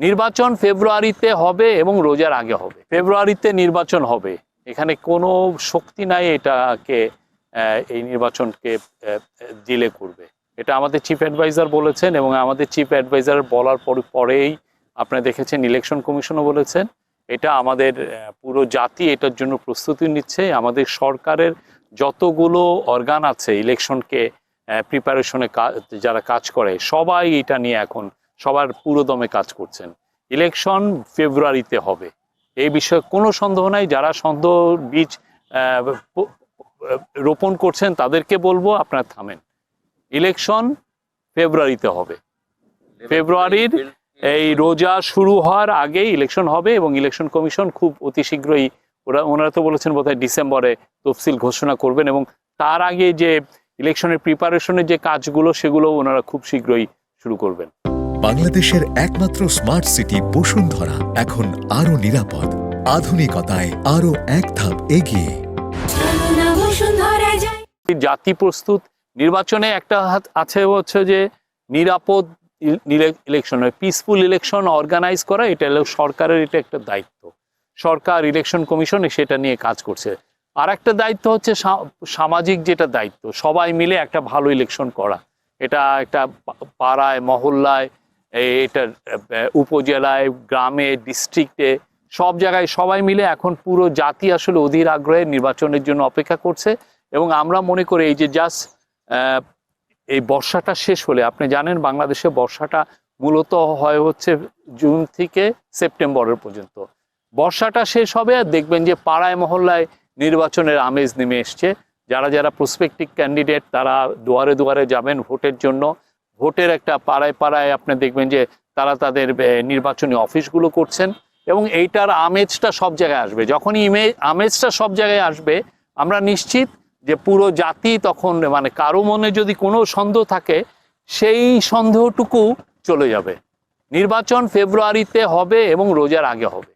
নির্বাচন ফেব্রুয়ারিতে হবে এবং রোজার আগে হবে। ফেব্রুয়ারিতে নির্বাচন হবে, এখানে কোনো শক্তি নাই এটাকে এই নির্বাচনকে ডিলে করবে। এটা আমাদের চিফ অ্যাডভাইজার বলেছেন এবং আমাদের চিফ অ্যাডভাইজার বলার পরেই আপনারা দেখেছেন ইলেকশন কমিশনও বলেছেন। এটা আমাদের পুরো জাতি এটার জন্য প্রস্তুতি নিচ্ছে। আমাদের সরকারের যতগুলো অর্গান আছে ইলেকশনকে প্রিপারেশনে যারা কাজ করে সবাই এটা নিয়ে এখন সবার পুরোদমে কাজ করছেন। ইলেকশন ফেব্রুয়ারিতে হবে, এই বিষয়ে কোনো সন্দেহ নাই। যারা সন্দেহ বীজ রোপণ করছেন তাদেরকে বলবো আপনারা থামেন। ইলেকশন ফেব্রুয়ারিতে হবে, ফেব্রুয়ারির এই রোজা শুরু হওয়ার আগেই ইলেকশন হবে এবং ইলেকশন কমিশন খুব অতি শীঘ্রই ওনারা তো বলেছেন বোধহয় ডিসেম্বরে তফসিল ঘোষণা করবেন এবং তার আগে যে ইলেকশনের প্রিপারেশনের যে কাজগুলো সেগুলো ওনারা খুব শীঘ্রই শুরু করবেন। বাংলাদেশের একমাত্র স্মার্ট সিটি বসুন্ধরা এখন আরো নিরাপদ, আধুনিকতায় আরো এক ধাপ এগিয়ে। জাতি প্রস্তুত। নির্বাচনে একটা হাত আছে হচ্ছে যে নিরাপদ ইলেকশন, পিসফুল ইলেকশন অর্গানাইজ করা, এটা হলো সরকারের, এটা একটা দায়িত্ব। সরকার ইলেকশন কমিশন সেটা নিয়ে কাজ করছে। আর একটা দায়িত্ব হচ্ছে সামাজিক যেটা দায়িত্ব, সবাই মিলে একটা ভালো ইলেকশন করা। এটা একটা পাড়ায় মহল্লায়, এটা উপজেলায়, গ্রামে, ডিস্ট্রিক্টে, সব জায়গায় সবাই মিলে এখন পুরো জাতি আসলে অধীর আগ্রহে নির্বাচনের জন্য অপেক্ষা করছে। এবং আমরা মনে করি এই যে জাস্ট এই বর্ষাটা শেষ হলে, আপনি জানেন বাংলাদেশে বর্ষাটা মূলত হয় হচ্ছে জুন থেকে সেপ্টেম্বরের পর্যন্ত। বর্ষাটা শেষ হবে আর দেখবেন যে পাড়ায় মহল্লায় নির্বাচনের আমেজ নেমে এসছে। যারা যারা প্রসপেক্টিভ ক্যান্ডিডেট তারা দুয়ারে দুয়ারে যাবেন ভোটের জন্য। ভোটের একটা পাড়ায় পাড়ায় আপনি দেখবেন যে তারা তাদের নির্বাচনী অফিসগুলো করছেন এবং এইটার আমেজটা সব জায়গায় আসবে। যখনই আমেজটা সব জায়গায় আসবে আমরা নিশ্চিত যে পুরো জাতি তখন, মানে কারো মনে যদি কোনো সন্দেহ থাকে সেই সন্দেহটুকু চলে যাবে। নির্বাচন ফেব্রুয়ারিতে হবে এবং রোজার আগে হবে।